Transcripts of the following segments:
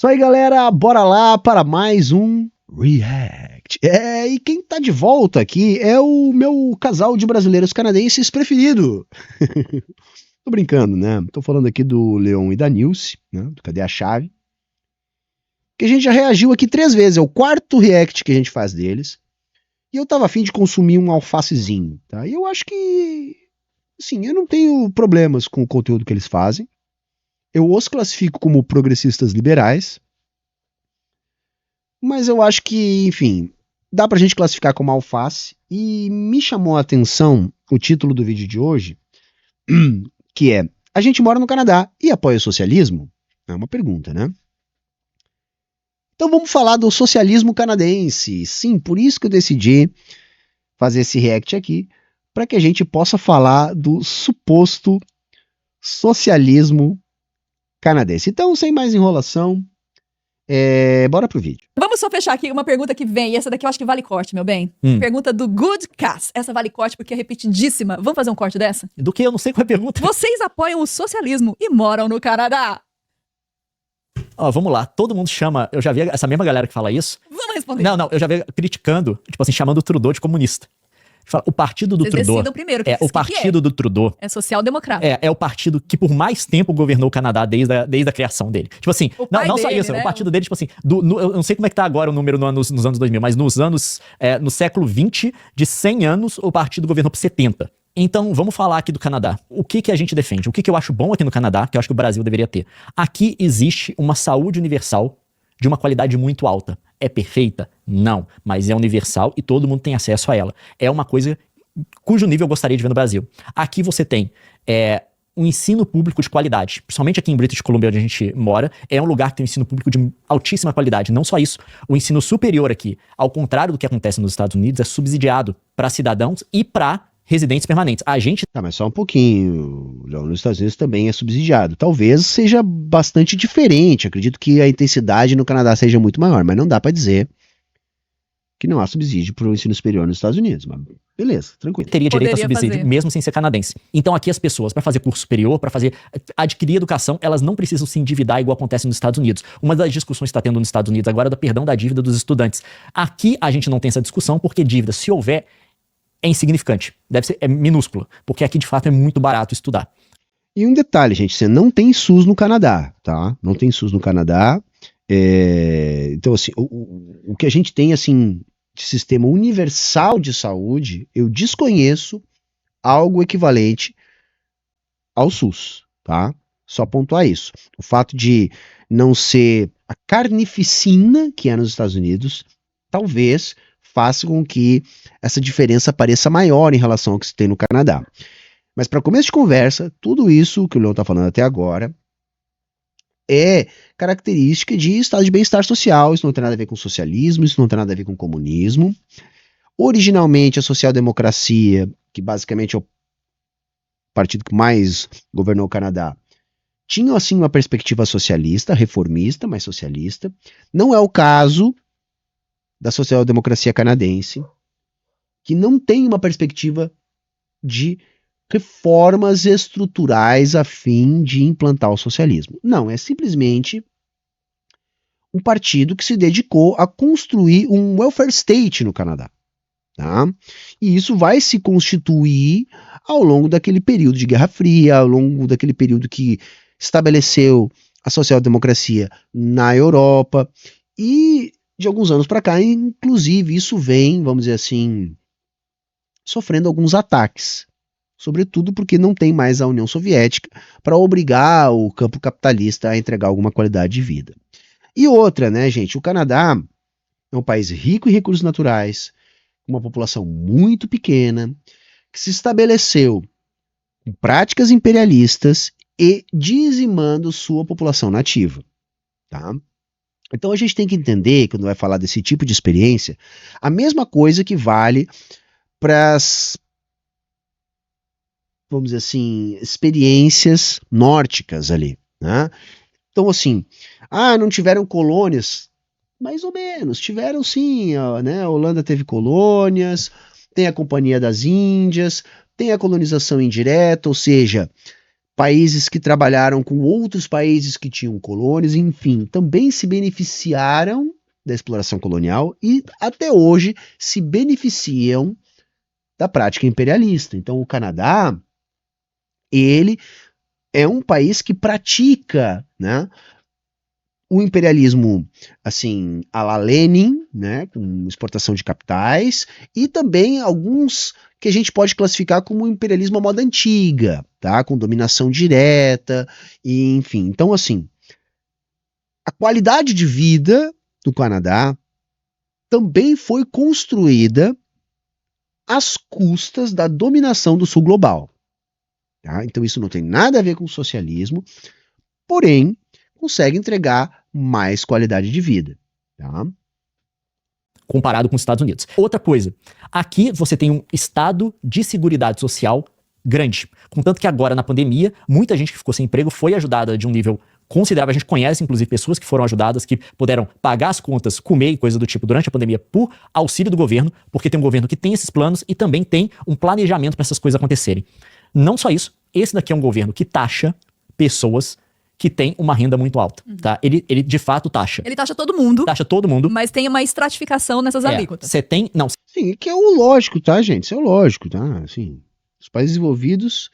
Isso aí, galera, bora lá para mais um React. E quem tá de volta aqui é o meu casal de brasileiros canadenses preferido. Tô brincando, né? Tô falando aqui do Leon e da Nilce, né? Do Cadê a Chave? Que a gente já reagiu aqui 3 vezes, é o 4º React que a gente faz deles. E eu tava a fim de consumir um alfacezinho, tá? E eu acho que, assim, eu não tenho problemas com o conteúdo que eles fazem. Eu os classifico como progressistas liberais. Mas eu acho que, enfim, dá pra gente classificar como alface. E me chamou a atenção o título do vídeo de hoje, que é: a gente mora no Canadá e apoia o socialismo? É uma pergunta, né? Então vamos falar do socialismo canadense. Sim, por isso que eu decidi fazer esse react aqui, para que a gente possa falar do suposto socialismo canadense. Então, sem mais enrolação, bora pro vídeo. Vamos só fechar aqui uma pergunta que vem, e essa daqui eu acho que vale corte, meu bem. Pergunta do Good Cass. Essa vale corte porque é repetidíssima. Vamos fazer um corte dessa? Do que? Eu não sei qual é a pergunta. Vocês apoiam o socialismo e moram no Canadá? Ó, vamos lá. Todo mundo chama... Eu já vi essa mesma galera que fala isso. Vamos responder. Não. Eu já vi criticando, tipo assim, chamando o Trudeau de comunista. Fala, o partido do Vocês Trudeau... decidam primeiro. O partido do Trudeau... É social-democrata. É o partido que por mais tempo governou o Canadá desde a criação dele. Tipo assim, não só isso, né? o partido dele, tipo assim, eu não sei como é que tá agora o número nos anos 2000, mas no século 20, de 100 anos, o partido governou por 70. Então, vamos falar aqui do Canadá. O que a gente defende? O que eu acho bom aqui no Canadá, que eu acho que o Brasil deveria ter? Aqui existe uma saúde universal de uma qualidade muito alta. É perfeita? Não. Mas é universal e todo mundo tem acesso a ela. É uma coisa cujo nível eu gostaria de ver no Brasil. Aqui você tem um ensino público de qualidade. Principalmente aqui em British Columbia, onde a gente mora, é um lugar que tem um ensino público de altíssima qualidade. Não só isso, o ensino superior aqui, ao contrário do que acontece nos Estados Unidos, é subsidiado para cidadãos e para residentes permanentes. A gente... Tá, mas só um pouquinho, Leon, nos Estados Unidos também é subsidiado. Talvez seja bastante diferente. Acredito que a intensidade no Canadá seja muito maior, mas não dá pra dizer que não há subsídio para o ensino superior nos Estados Unidos. Mas beleza, tranquilo. Teria direito a Poderia subsídio, fazer. mesmo sem ser canadense. Então aqui as pessoas, para fazer curso superior, para adquirir educação, elas não precisam se endividar igual acontece nos Estados Unidos. Uma das discussões que está tendo nos Estados Unidos agora é do perdão da dívida dos estudantes. Aqui a gente não tem essa discussão porque dívida, se houver, é insignificante. É minúsculo, porque aqui de fato é muito barato estudar. E um detalhe, gente, você não tem SUS no Canadá, tá? Não tem SUS no Canadá. Então, assim, o que a gente tem, assim, de sistema universal de saúde, eu desconheço algo equivalente ao SUS, tá? Só pontuar isso. O fato de não ser a carnificina que é nos Estados Unidos, talvez faça com que essa diferença pareça maior em relação ao que se tem no Canadá. Mas para começo de conversa, tudo isso que o Leon está falando até agora é característica de estado de bem-estar social. Isso não tem nada a ver com socialismo, isso não tem nada a ver com comunismo. Originalmente, a social-democracia, que basicamente é o partido que mais governou o Canadá, tinha assim uma perspectiva socialista, reformista, mas socialista. Não é o caso da social-democracia canadense, que não tem uma perspectiva de reformas estruturais a fim de implantar o socialismo. Não, é simplesmente um partido que se dedicou a construir um welfare state no Canadá. Tá? E isso vai se constituir ao longo daquele período de Guerra Fria, ao longo daquele período que estabeleceu a social-democracia na Europa, e de alguns anos para cá, inclusive, isso vem, vamos dizer assim, sofrendo alguns ataques. Sobretudo porque não tem mais a União Soviética para obrigar o campo capitalista a entregar alguma qualidade de vida. E outra, né, gente, o Canadá é um país rico em recursos naturais, com uma população muito pequena, que se estabeleceu com práticas imperialistas e dizimando sua população nativa. Tá? Então a gente tem que entender, quando vai falar desse tipo de experiência, a mesma coisa que vale para as, vamos dizer assim, experiências nórdicas ali, né? Então assim, não tiveram colônias? Mais ou menos, tiveram sim, né? A Holanda teve colônias, tem a Companhia das Índias, tem a colonização indireta, ou seja, países que trabalharam com outros países que tinham colônias, enfim, também se beneficiaram da exploração colonial e até hoje se beneficiam da prática imperialista. Então o Canadá, ele é um país que pratica, né, o imperialismo, assim, à la Lenin, né, com exportação de capitais, e também alguns que a gente pode classificar como imperialismo à moda antiga, tá, com dominação direta, e enfim. Então, assim, a qualidade de vida do Canadá também foi construída às custas da dominação do sul global. Tá? Então isso não tem nada a ver com socialismo, porém consegue entregar mais qualidade de vida. Tá? Comparado com os Estados Unidos. Outra coisa, aqui você tem um estado de seguridade social grande. Contanto que agora, na pandemia, muita gente que ficou sem emprego foi ajudada de um nível considerável. A gente conhece, inclusive, pessoas que foram ajudadas, que puderam pagar as contas, comer e coisa do tipo durante a pandemia por auxílio do governo, porque tem um governo que tem esses planos e também tem um planejamento para essas coisas acontecerem. Não só isso, esse daqui é um governo que taxa pessoas que têm uma renda muito alta, tá? Ele de fato taxa. Ele taxa todo mundo. Taxa todo mundo. Mas tem uma estratificação nessas alíquotas. Você tem... Não. Sim, que é o lógico, tá, gente? Isso é o lógico, tá? Assim, os países desenvolvidos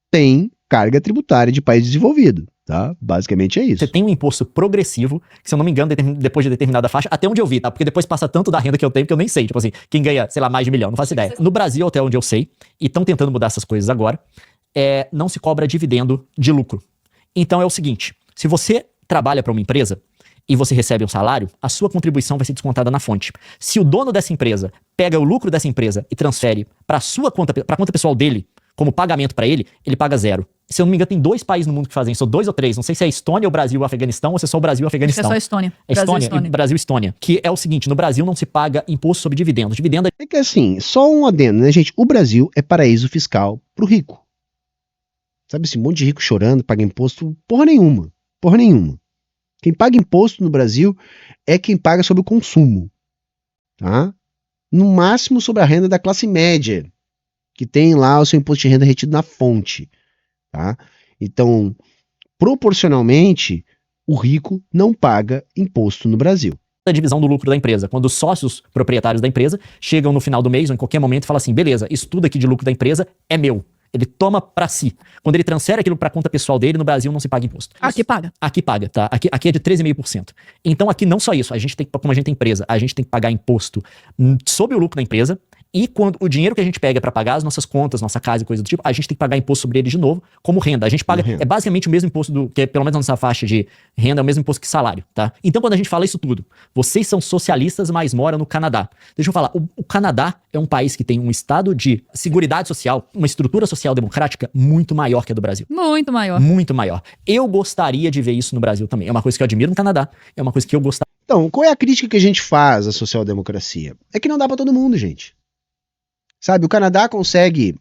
têm carga tributária de país desenvolvido, tá? Basicamente é isso. Você tem um imposto progressivo, que se eu não me engano, depois de determinada faixa, até onde eu vi, tá? Porque depois passa tanto da renda que eu tenho que eu nem sei. Tipo assim, quem ganha, sei lá, mais de 1 milhão, não faço ideia. No Brasil, até onde eu sei, e estão tentando mudar essas coisas agora, não se cobra dividendo de lucro. Então é o seguinte, se você trabalha para uma empresa e você recebe um salário, a sua contribuição vai ser descontada na fonte. Se o dono dessa empresa pega o lucro dessa empresa e transfere para sua conta, para a conta pessoal dele, como pagamento para ele, ele paga 0. Se eu não me engano, tem 2 países no mundo que fazem isso, ou 2 ou 3, não sei se é Estônia, ou Brasil ou Afeganistão, ou se é só o Brasil ou Afeganistão. Acho que é só Estônia. Brasil e Estônia. Que é o seguinte, no Brasil não se paga imposto sobre dividendos. Dividendo É que assim, só um adendo, né, gente? O Brasil é paraíso fiscal pro rico. Sabe esse monte de rico chorando, paga imposto? Porra nenhuma. Porra nenhuma. Quem paga imposto no Brasil é quem paga sobre o consumo. Tá? No máximo sobre a renda da classe média, que tem lá o seu imposto de renda retido na fonte. Tá? Então, proporcionalmente, o rico não paga imposto no Brasil. da divisão do lucro da empresa. Quando os sócios proprietários da empresa chegam no final do mês ou em qualquer momento e falam assim, beleza, isso tudo aqui de lucro da empresa é meu. Ele toma pra si. Quando ele transfere aquilo pra conta pessoal dele, no Brasil não se paga imposto. Aqui paga. Aqui paga, tá? Aqui é de 13,5%. Então aqui não só isso, a gente tem, como a gente tem empresa, a gente tem que pagar imposto sobre o lucro da empresa. E quando o dinheiro que a gente pega para pagar as nossas contas, nossa casa e coisa do tipo, a gente tem que pagar imposto sobre ele de novo, como renda. A gente paga, é basicamente o mesmo imposto que é, pelo menos nessa faixa de renda, é o mesmo imposto que salário, tá? Então quando a gente fala isso tudo, vocês são socialistas, mas moram no Canadá. Deixa eu falar, o Canadá é um país que tem um estado de seguridade social, uma estrutura social democrática muito maior que a do Brasil. Muito maior. Muito maior. Eu gostaria de ver isso no Brasil também. É uma coisa que eu admiro no Canadá, é uma coisa que eu gostaria. Então, qual é a crítica que a gente faz à social-democracia? É que não dá para todo mundo, gente. Sabe, o Canadá consegue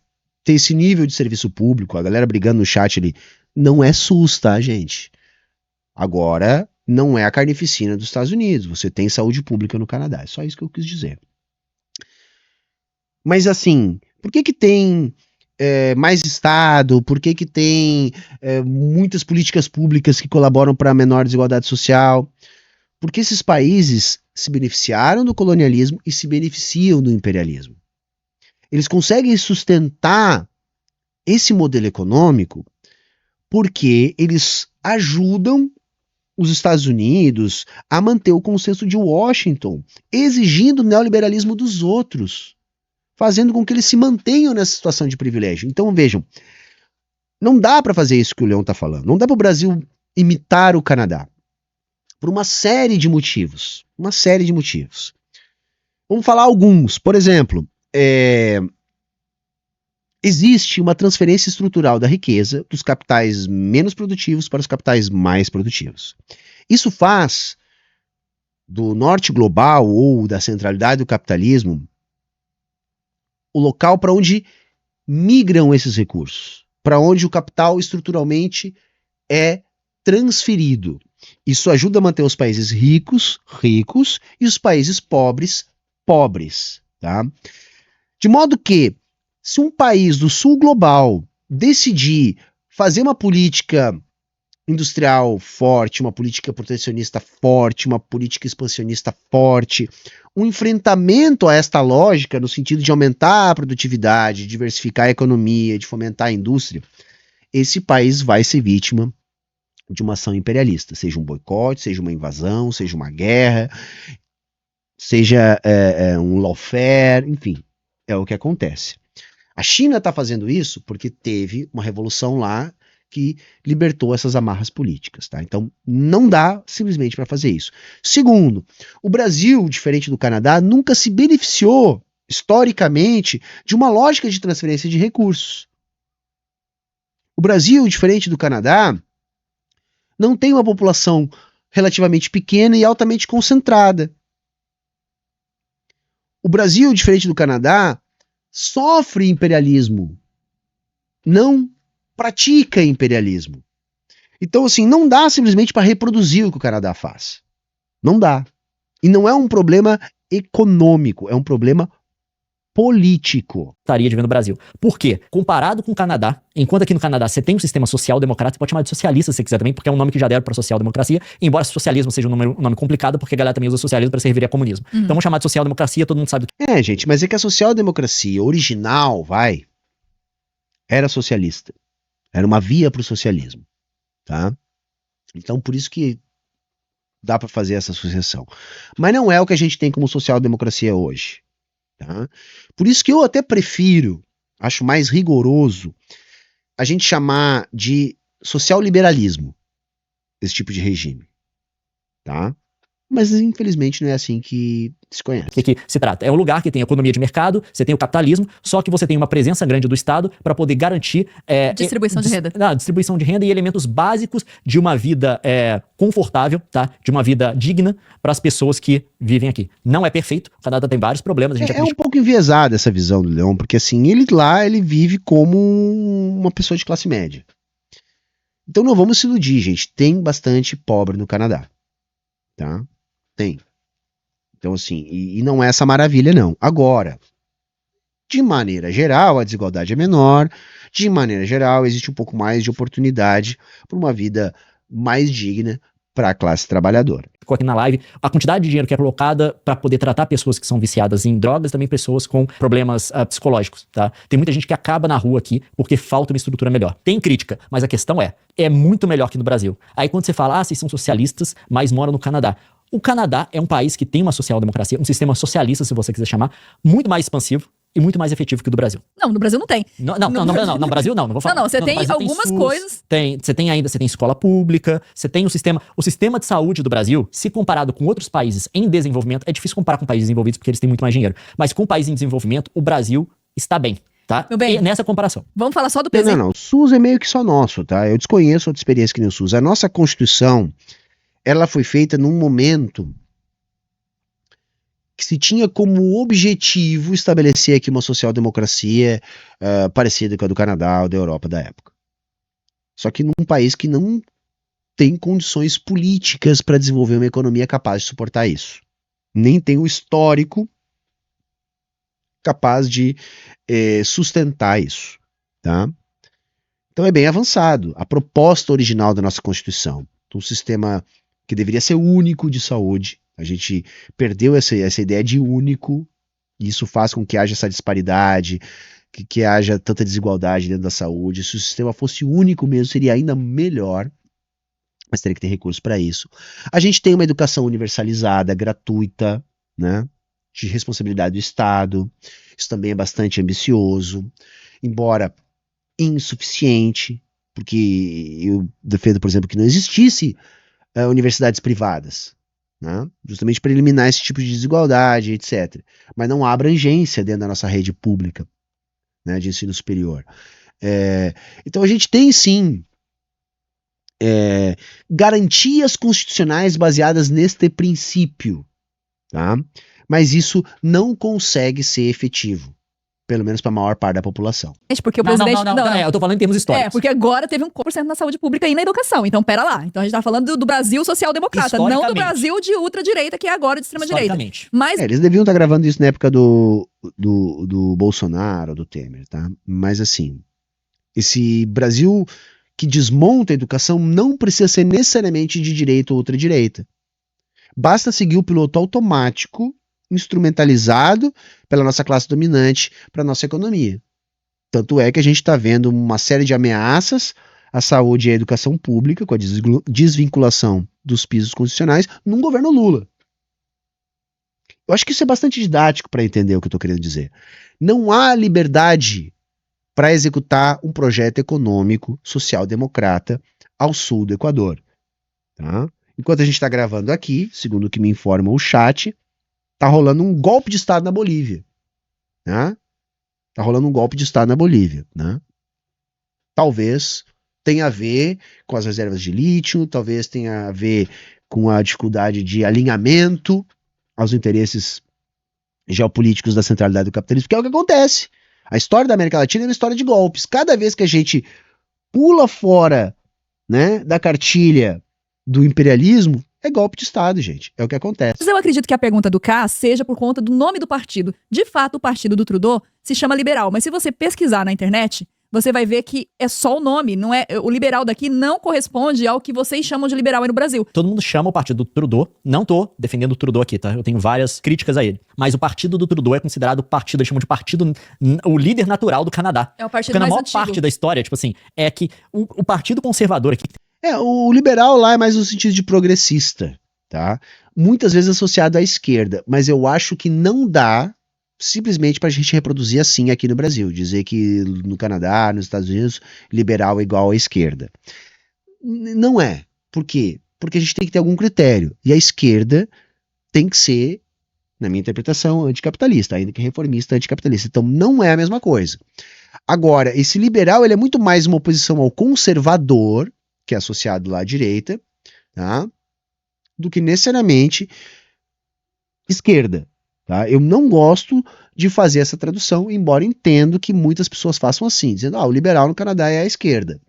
ter esse nível de serviço público, a galera brigando no chat ali, não é SUS, tá, gente? Agora, não é a carnificina dos Estados Unidos, você tem saúde pública no Canadá, é só isso que eu quis dizer. Mas assim, por que tem mais Estado, por que tem muitas políticas públicas que colaboram para a menor desigualdade social? Porque esses países se beneficiaram do colonialismo e se beneficiam do imperialismo. Eles conseguem sustentar esse modelo econômico porque eles ajudam os Estados Unidos a manter o consenso de Washington, exigindo o neoliberalismo dos outros, fazendo com que eles se mantenham nessa situação de privilégio. Então vejam, não dá para fazer isso que o Leão está falando, não dá para o Brasil imitar o Canadá, por uma série de motivos, Vamos falar alguns, por exemplo, existe uma transferência estrutural da riqueza dos capitais menos produtivos para os capitais mais produtivos. Isso faz do norte global ou da centralidade do capitalismo o local para onde migram esses recursos, para onde o capital estruturalmente é transferido. Isso ajuda a manter os países ricos e os países pobres, tá? De modo que, se um país do sul global decidir fazer uma política industrial forte, uma política protecionista forte, uma política expansionista forte, um enfrentamento a esta lógica no sentido de aumentar a produtividade, diversificar a economia, de fomentar a indústria, esse país vai ser vítima de uma ação imperialista, seja um boicote, seja uma invasão, seja uma guerra, seja um lawfare, enfim, é o que acontece. A China está fazendo isso porque teve uma revolução lá que libertou essas amarras políticas, tá? Então, não dá simplesmente para fazer isso. Segundo, o Brasil, diferente do Canadá, nunca se beneficiou, historicamente, de uma lógica de transferência de recursos. O Brasil, diferente do Canadá, não tem uma população relativamente pequena e altamente concentrada. O Brasil, diferente do Canadá, sofre imperialismo, não pratica imperialismo. Então, assim, não dá simplesmente para reproduzir o que o Canadá faz. Não dá. E não é um problema econômico, é um problema político. Estaria de ver no Brasil. Por quê? Comparado com o Canadá, enquanto aqui no Canadá você tem um sistema social-democrata, você pode chamar de socialista se você quiser também, porque é um nome que já deram para social-democracia, embora socialismo seja um nome complicado, porque a galera também usa socialismo para servir a comunismo. Então vamos chamar de social-democracia, todo mundo sabe do que é. Gente, mas é que a social-democracia original, era socialista. Era uma via para o socialismo, tá? Então, por isso que dá para fazer essa associação. Mas não é o que a gente tem como social-democracia hoje, tá? Por isso que eu até prefiro, acho mais rigoroso, a gente chamar de social-liberalismo esse tipo de regime, tá? Mas, infelizmente, não é assim que se conhece. que se trata. É um lugar que tem economia de mercado, você tem o capitalismo, só que você tem uma presença grande do Estado para poder garantir... distribuição de renda. Distribuição de renda e elementos básicos de uma vida confortável, tá? De uma vida digna para as pessoas que vivem aqui. Não é perfeito, o Canadá tem vários problemas. É um pouco enviesada essa visão do Leon, porque assim, ele vive como uma pessoa de classe média. Então não vamos se iludir, gente. Tem bastante pobre no Canadá. Tá? Tem. Então, assim, e não é essa maravilha, não. Agora, de maneira geral, a desigualdade é menor, de maneira geral, existe um pouco mais de oportunidade para uma vida mais digna para a classe trabalhadora. Ficou aqui na live, a quantidade de dinheiro que é colocada para poder tratar pessoas que são viciadas em drogas, também pessoas com problemas psicológicos, tá? Tem muita gente que acaba na rua aqui porque falta uma estrutura melhor. Tem crítica, mas a questão é muito melhor que no Brasil. Aí quando você fala, vocês são socialistas, mas moram no Canadá. O Canadá é um país que tem uma social-democracia, um sistema socialista, se você quiser chamar, muito mais expansivo e muito mais efetivo que o do Brasil. Não, no Brasil não tem. No Brasil não vou falar. Não, você tem algumas coisas. Você tem escola pública, você tem o sistema de saúde do Brasil, se comparado com outros países em desenvolvimento, é difícil comparar com países desenvolvidos porque eles têm muito mais dinheiro, mas com países em desenvolvimento, o Brasil está bem. Tá? Meu bem, e nessa comparação. Vamos falar só do presente. Não, o SUS é meio que só nosso, tá? Eu desconheço outra experiência que nem o SUS. A nossa Constituição, ela foi feita num momento que se tinha como objetivo estabelecer aqui uma social-democracia parecida com a do Canadá ou da Europa da época. Só que num país que não tem condições políticas para desenvolver uma economia capaz de suportar isso. Nem tem o histórico capaz de sustentar isso, tá? Então é bem avançado. A proposta original da nossa Constituição, um sistema que deveria ser único de saúde, a gente perdeu essa ideia de único, e isso faz com que haja essa disparidade, que haja tanta desigualdade dentro da saúde. Se o sistema fosse único mesmo, seria ainda melhor, mas teria que ter recursos para isso. A gente tem uma educação universalizada, gratuita, né? De responsabilidade do Estado. Isso também é bastante ambicioso, embora insuficiente, porque eu defendo, por exemplo, que não existisse universidades privadas, né? Justamente para eliminar esse tipo de desigualdade, etc. Mas não há abrangência dentro da nossa rede pública, né, de ensino superior. Então a gente tem sim garantias constitucionais baseadas neste princípio, tá? Mas isso não consegue ser efetivo, pelo menos para a maior parte da população. Porque o presidente... Eu tô falando em termos históricos. Porque agora teve 1% na saúde pública e na educação, então pera lá. Então a gente tá falando do Brasil social-democrata, não do Brasil de ultradireita, que é agora de extrema-direita. Mas... eles deviam estar gravando isso na época do Bolsonaro, do Temer, tá? Mas assim, esse Brasil que desmonta a educação não precisa ser necessariamente de direita ou ultradireita. Basta seguir o piloto automático, instrumentalizado pela nossa classe dominante para a nossa economia. Tanto é que a gente está vendo uma série de ameaças à saúde e à educação pública, com a desvinculação dos pisos constitucionais, num governo Lula. Eu acho que isso é bastante didático para entender o que eu estou querendo dizer. Não há liberdade para executar um projeto econômico social-democrata ao sul do Equador. Tá? Enquanto a gente está gravando aqui, segundo o que me informa o chat, está rolando um golpe de Estado na Bolívia. Tá? Tá rolando um golpe de Estado na Bolívia. Né? Talvez tenha a ver com as reservas de lítio, talvez tenha a ver com a dificuldade de alinhamento aos interesses geopolíticos da centralidade do capitalismo, que é o que acontece. A história da América Latina é uma história de golpes. Cada vez que a gente pula fora, né, da cartilha do imperialismo, é golpe de Estado, gente. É o que acontece. Mas eu acredito que a pergunta do K seja por conta do nome do partido. De fato, o partido do Trudeau se chama Liberal, mas se você pesquisar na internet, você vai ver que é só o nome, não é, o liberal daqui não corresponde ao que vocês chamam de liberal aí no Brasil. Todo mundo chama o partido do Trudeau, não tô defendendo o Trudeau aqui, tá? Eu tenho várias críticas a ele. Mas o partido do Trudeau é considerado o partido, eles chamam de partido, o líder natural do Canadá. É o partido Porque mais na maior antigo. parte da história, tipo assim, é que o partido conservador aqui... O liberal lá é mais no sentido de progressista, tá? Muitas vezes associado à esquerda, mas eu acho que não dá simplesmente para a gente reproduzir assim aqui no Brasil, dizer que no Canadá, nos Estados Unidos, liberal é igual à esquerda. Não é. Por quê? Porque a gente tem que ter algum critério. E a esquerda tem que ser, na minha interpretação, anticapitalista, ainda que reformista anticapitalista. Então não é a mesma coisa. Agora, esse liberal ele é muito mais uma oposição ao conservador, que é associado lá à direita, tá? Do que necessariamente esquerda. Tá? Eu não gosto de fazer essa tradução, embora entendo que muitas pessoas façam assim, dizendo o liberal no Canadá é a esquerda.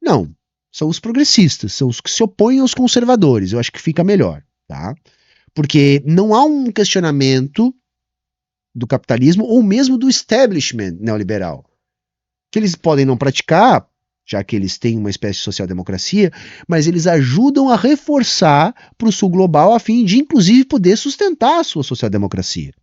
Não, são os progressistas, são os que se opõem aos conservadores, eu acho que fica melhor. Tá? Porque não há um questionamento do capitalismo ou mesmo do establishment neoliberal, que eles podem não praticar, já que eles têm uma espécie de social-democracia, mas eles ajudam a reforçar para o sul global a fim de, inclusive, poder sustentar a sua social-democracia.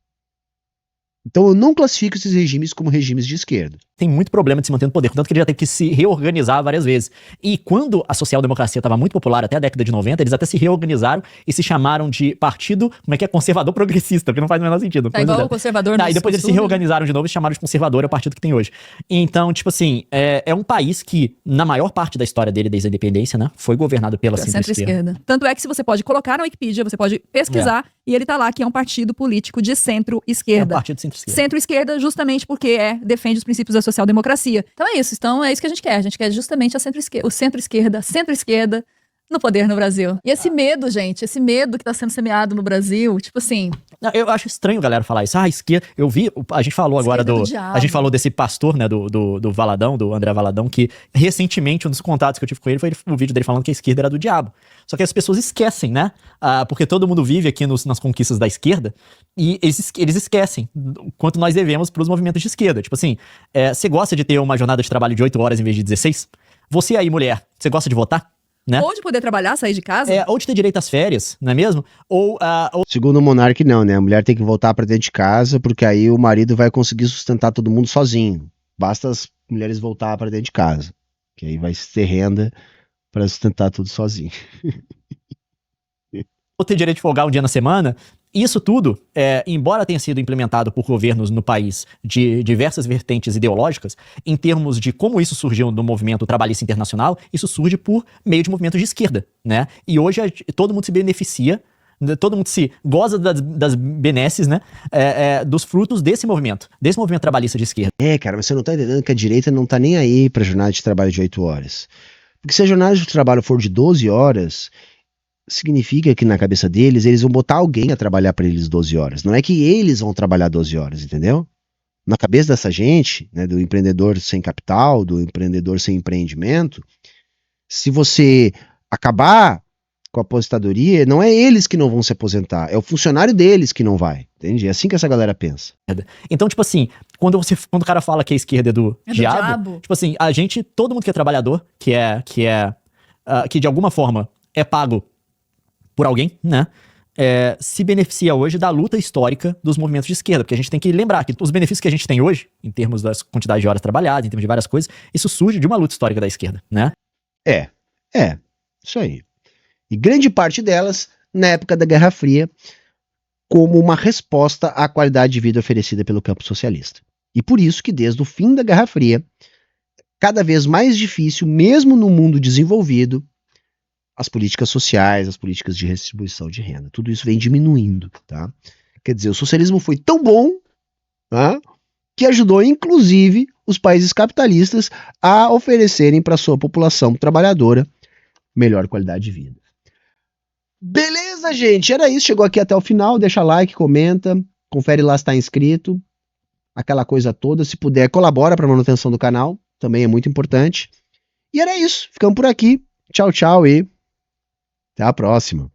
Então eu não classifico esses regimes como regimes de esquerda. Tem muito problema de se manter no poder, contanto que ele já teve que se reorganizar várias vezes. E quando a social-democracia estava muito popular, até a década de 90, eles até se reorganizaram e se chamaram de partido, conservador progressista, porque não faz o menor sentido. É igual o conservador e depois eles se reorganizaram de novo e se chamaram de conservador, é o partido que tem hoje. Então, tipo assim, é um país que, na maior parte da história dele, desde a independência, né, foi governado pela centro-esquerda. Tanto é que se você pode colocar na Wikipedia, você pode pesquisar, e ele tá lá que é um partido político de centro-esquerda. É um partido de centro-esquerda. Centro-esquerda justamente porque defende os princípios da social-democracia. Então é isso. Então é isso que a gente quer. A gente quer justamente o centro-esquerda no poder no Brasil. E esse medo, gente, esse medo que tá sendo semeado no Brasil, tipo assim... Eu acho estranho a galera falar isso. Esquerda... Eu vi... A gente falou agora a gente falou desse pastor, né, do Valadão, do André Valadão, que recentemente, um dos contatos que eu tive com ele foi o vídeo dele falando que a esquerda era do diabo. Só que as pessoas esquecem, né? Porque todo mundo vive aqui nas conquistas da esquerda e eles esquecem o quanto nós devemos pros movimentos de esquerda. Tipo assim, você gosta de ter uma jornada de trabalho de 8 horas em vez de 16? Você aí, mulher, você gosta de votar? Né? Ou de poder trabalhar, sair de casa. Ou de ter direito às férias, não é mesmo? Ou... Segundo o Monark, não, né? A mulher tem que voltar pra dentro de casa, porque aí o marido vai conseguir sustentar todo mundo sozinho. Basta as mulheres voltar pra dentro de casa, que aí vai ter renda pra sustentar tudo sozinho. Ou ter direito de folgar um dia na semana. Isso tudo, embora tenha sido implementado por governos no país de diversas vertentes ideológicas, em termos de como isso surgiu no movimento trabalhista internacional, isso surge por meio de movimentos de esquerda, né? E hoje todo mundo se beneficia, todo mundo se goza das benesses, né? Dos frutos desse movimento trabalhista de esquerda. Cara, mas você não tá entendendo que a direita não tá nem aí pra jornada de trabalho de 8 horas. Porque se a jornada de trabalho for de 12 horas... significa que na cabeça deles, eles vão botar alguém a trabalhar para eles 12 horas. Não é que eles vão trabalhar 12 horas, entendeu? Na cabeça dessa gente, né, do empreendedor sem capital, do empreendedor sem empreendimento, se você acabar com a aposentadoria, não é eles que não vão se aposentar, é o funcionário deles que não vai, entende? É assim que essa galera pensa. Então, tipo assim, quando o cara fala que a esquerda é do diabo, tipo assim, todo mundo que é trabalhador, que de alguma forma é pago por alguém, né? Se beneficia hoje da luta histórica dos movimentos de esquerda, porque a gente tem que lembrar que os benefícios que a gente tem hoje, em termos das quantidades de horas trabalhadas, em termos de várias coisas, isso surge de uma luta histórica da esquerda, né? Isso aí. E grande parte delas, na época da Guerra Fria, como uma resposta à qualidade de vida oferecida pelo campo socialista. E por isso que desde o fim da Guerra Fria, cada vez mais difícil, mesmo no mundo desenvolvido, as políticas sociais, as políticas de redistribuição de renda, tudo isso vem diminuindo, tá? Quer dizer, o socialismo foi tão bom, tá, que ajudou, inclusive, os países capitalistas a oferecerem para sua população trabalhadora melhor qualidade de vida. Beleza, gente? Era isso. Chegou aqui até o final. Deixa like, comenta, confere lá se está inscrito, aquela coisa toda. Se puder, colabora para a manutenção do canal, também é muito importante. E era isso. Ficamos por aqui. Tchau, tchau e até a próxima.